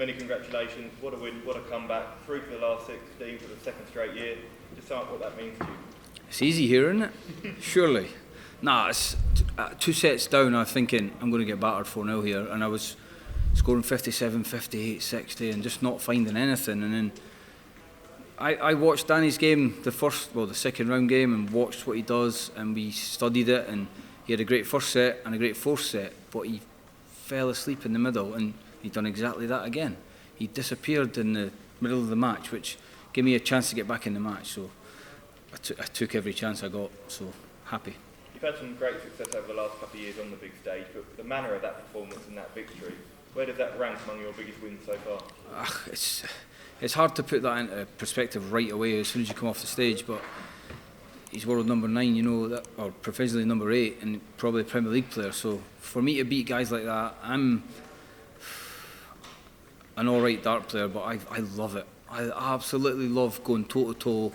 many congratulations. What a win, what a comeback. Through to the last 16 for the second straight year. Just sum up what that means to you. It's easy here, isn't it? Surely. Nah, it's 2 sets down. I was thinking I'm going to get battered 4-0 here, and I was scoring 57, 58, 60, and just not finding anything. And then I watched Danny's game, the second round game, and watched what he does, and we studied it, and he had a great first set and a great fourth set, but he fell asleep in the middle, and he'd done exactly that again. He disappeared in the middle of the match, which gave me a chance to get back in the match. So I took every chance I got, so happy. You've had some great success over the last couple of years on the big stage, but the manner of that performance and that victory, where does that rank among your biggest wins so far? It's hard to put that into perspective right away as soon as you come off the stage, but he's world number 9, you know, that, or provisionally number 8, and probably a Premier League player. So for me to beat guys like that, I'm an alright dart player, but I love it. I absolutely love going toe to toe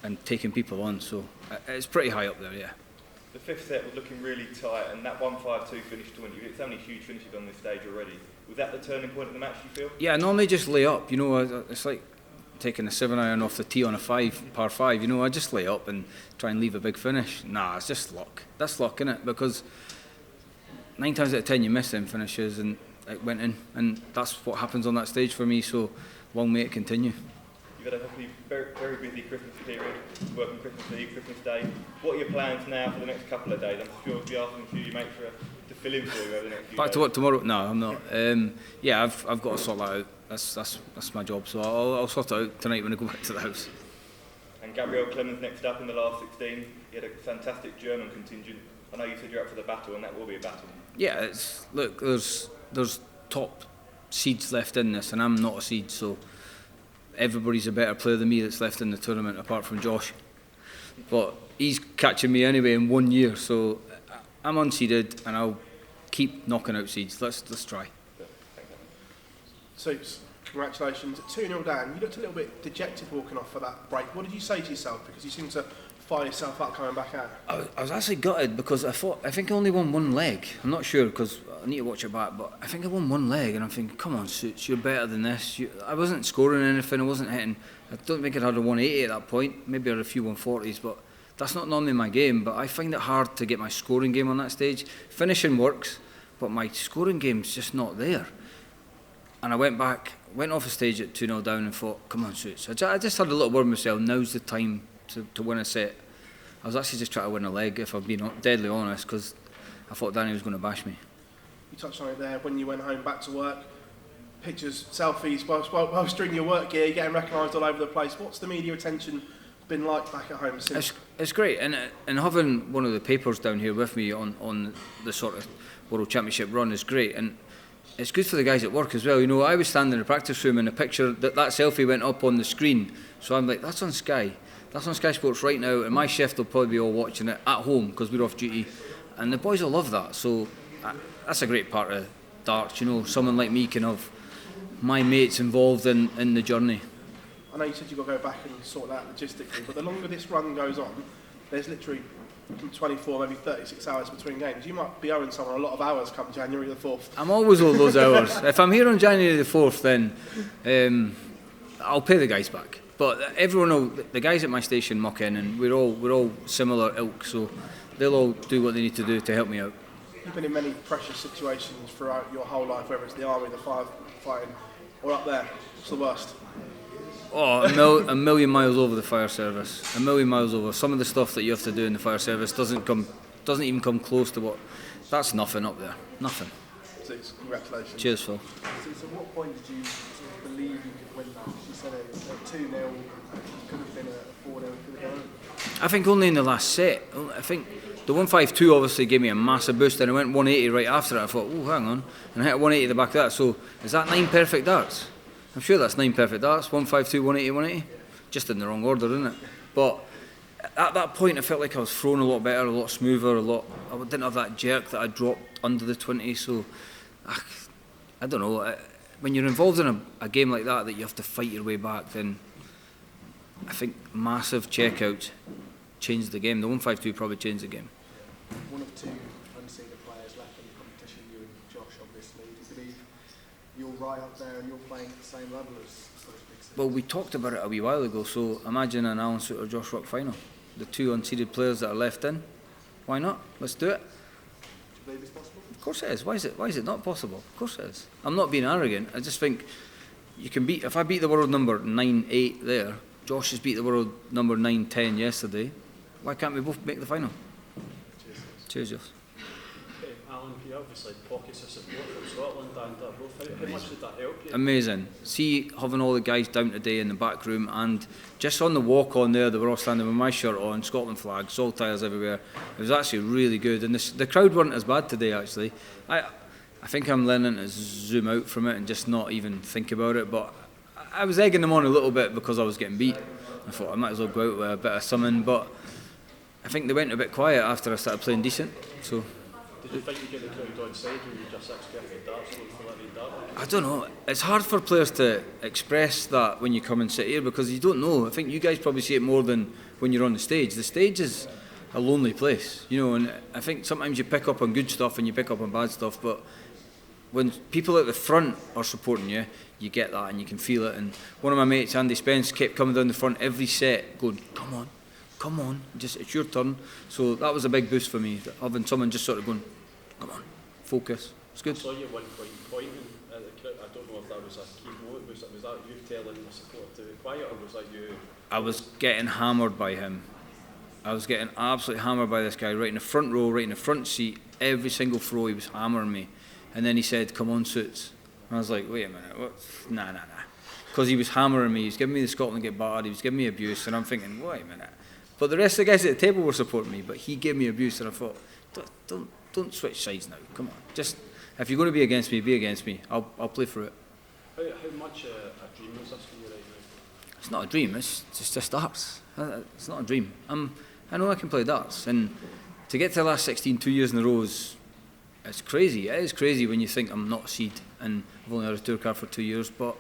and taking people on. So it's pretty high up there, yeah. The fifth set was looking really tight, and that 1-5-2 finish to win. You hit so many huge finishes on this stage already. Was that the turning point in the match, you feel? Yeah, I normally just lay up. You know, it's like taking a 7-iron off the tee on a par 5. You know, I just lay up and try and leave a big finish. Nah, it's just luck. That's luck, innit? Because 9 times out of 10 you miss them finishes, and it went in, and that's what happens on that stage for me. So long may it continue. You've had a very, very busy Christmas period, working Christmas Eve, Christmas Day. What are your plans now for the next couple of days? I'm sure if you ask them to, you make sure to fill in for you over the next few Back days. to work tomorrow? No, I'm not. Yeah, I've got to sort that out. That's my job. So I'll sort it out tonight when I go back to the house. And Gabriel Clemens next up in the last 16. He had a fantastic German contingent. I know you said you're up for the battle, and that will be a battle. Yeah, look, there's top seeds left in this, and I'm not a seed, so everybody's a better player than me that's left in the tournament apart from Josh, but he's catching me anyway in 1 year, so I'm unseeded and I'll keep knocking out seeds. Let's try. So congratulations, 2-0 down. You looked a little bit dejected walking off for that break. What did you say to yourself, because you seemed to fire yourself up coming back out? I was actually gutted because I think I only won one leg. I'm not sure because I need to watch it back, but I think I won one leg, and I'm thinking, come on, Suits, you're better than this. I wasn't scoring anything, I wasn't hitting. I don't think I'd had a 180 at that point, maybe I had a few 140s, but that's not normally my game. But I find it hard to get my scoring game on that stage. Finishing works, but my scoring game's just not there. And I went off the stage at 2-0 down and thought, come on, Suits. I just had a little word with myself, now's the time to win a set. I was actually just trying to win a leg, if I'm being deadly honest, because I thought Danny was going to bash me. You touched on it there, when you went home back to work, pictures, selfies, whilst you're in your work gear, you're getting recognised all over the place. What's the media attention been like back at home since? It's great, and having one of the papers down here with me on the sort of World Championship run is great, and it's good for the guys at work as well. You know, I was standing in the practice room and the picture, that selfie went up on the screen, so I'm like, that's on Sky. That's on Sky Sports right now, and my shift will probably be all watching it at home because we're off duty, and the boys will love that. So that's a great part of darts. You know, someone like me can have my mates involved in the journey. I know you said you've got to go back and sort that out logistically, but the longer this run goes on, there's literally 24, maybe 36 hours between games. You might be owing someone a lot of hours come January the 4th. I'm always all those hours. If I'm here on January the 4th, then I'll pay the guys back. But everyone will, the guys at my station muck in, and we're all similar ilk, so they'll all do what they need to do to help me out. You've been in many pressure situations throughout your whole life, whether it's the army, the firefighting, or up there. What's the worst? Oh, a million miles over the fire service. A million miles over. Some of the stuff that you have to do in the fire service doesn't even come close to what. That's nothing up there. Nothing. So congratulations. Cheers, Phil. So at what point did you believe you could win that? You said it was 2-0, could have been a 4-0, could have gone. I think only in the last set. I think the 152 obviously gave me a massive boost, and I went 180 right after it. I thought, oh, hang on, and I hit 180 at the back of that. So is that 9 perfect darts? I'm sure that's 9 perfect darts. 152, 180, 180. Just in the wrong order, isn't it? But at that point, I felt like I was throwing a lot better, a lot smoother, I didn't have that jerk that I dropped under the 20. So I don't know. When you're involved in a game like that you have to fight your way back, then I think massive checkouts changed the game. The 152 probably changed the game. One of two unseeded players left in the competition, you and Josh, obviously. Do you believe you'll right up there and you're playing at the same level as those big six. Well, we talked about it a wee while ago, so imagine an Alan Soutar Josh Rock final. The two unseeded players that are left in. Why not? Let's do it. Do you believe it's possible? Of course it is. Why is it not possible? Of course it is. I'm not being arrogant. I just think you can beat, if I beat the world number 9-8 there, Josh has beat the world number 9-10 yesterday, why can't we both make the final? Cheers, Josh. Alan, you obviously pockets of support from Scotland and both. How much did that help you? Amazing. See, having all the guys down today in the back room, and just on the walk on there, they were all standing with my shirt on, Scotland flag, Soutar's everywhere. It was actually really good, and the crowd weren't as bad today. Actually, I think I'm learning to zoom out from it and just not even think about it. But I was egging them on a little bit because I was getting beat. I thought I might as well go out with a bit of something, but I think they went a bit quiet after I started playing decent. So. Did you think you get the crowd on side when you just executed darts for that lead dart? I don't know. It's hard for players to express that when you come and sit here because you don't know. I think you guys probably see it more than when you're on the stage. The stage is a lonely place, you know, and I think sometimes you pick up on good stuff and you pick up on bad stuff, but when people at the front are supporting you, you get that and you can feel it. And one of my mates, Andy Spence, kept coming down the front every set going, come on, just it's your turn. So that was a big boost for me, having someone just sort of going, come on, focus. It's good. I saw you at one point pointing at the crowd. I don't know if that was a key moment. Was that you telling the support to be quiet, or was that you? I was getting hammered by him. I was getting absolutely hammered by this guy, right in the front row, right in the front seat. Every single throw he was hammering me. And then he said, come on, Suits. And I was like, wait a minute, what? Nah. Because he was hammering me, he was giving me the Scotland get battered, he was giving me abuse, and I'm thinking, wait a minute. But the rest of the guys at the table were supporting me, but he gave me abuse, and I thought, don't switch sides now, come on. Just, if you're going to be against me, I'll play for it. How much a dream is this for you right now? It's not a dream, it's just darts. It's not a dream. I know I can play darts, and to get to the last 16 2 years in a row it's crazy. It is crazy when you think I'm not a seed and I've only had a tour card for 2 years, but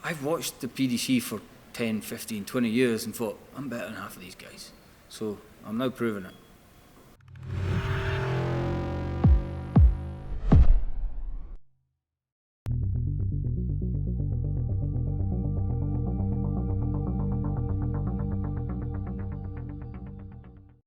I've watched the PDC for 10, 15, 20 years and thought, I'm better than half of these guys. So I'm now proving it.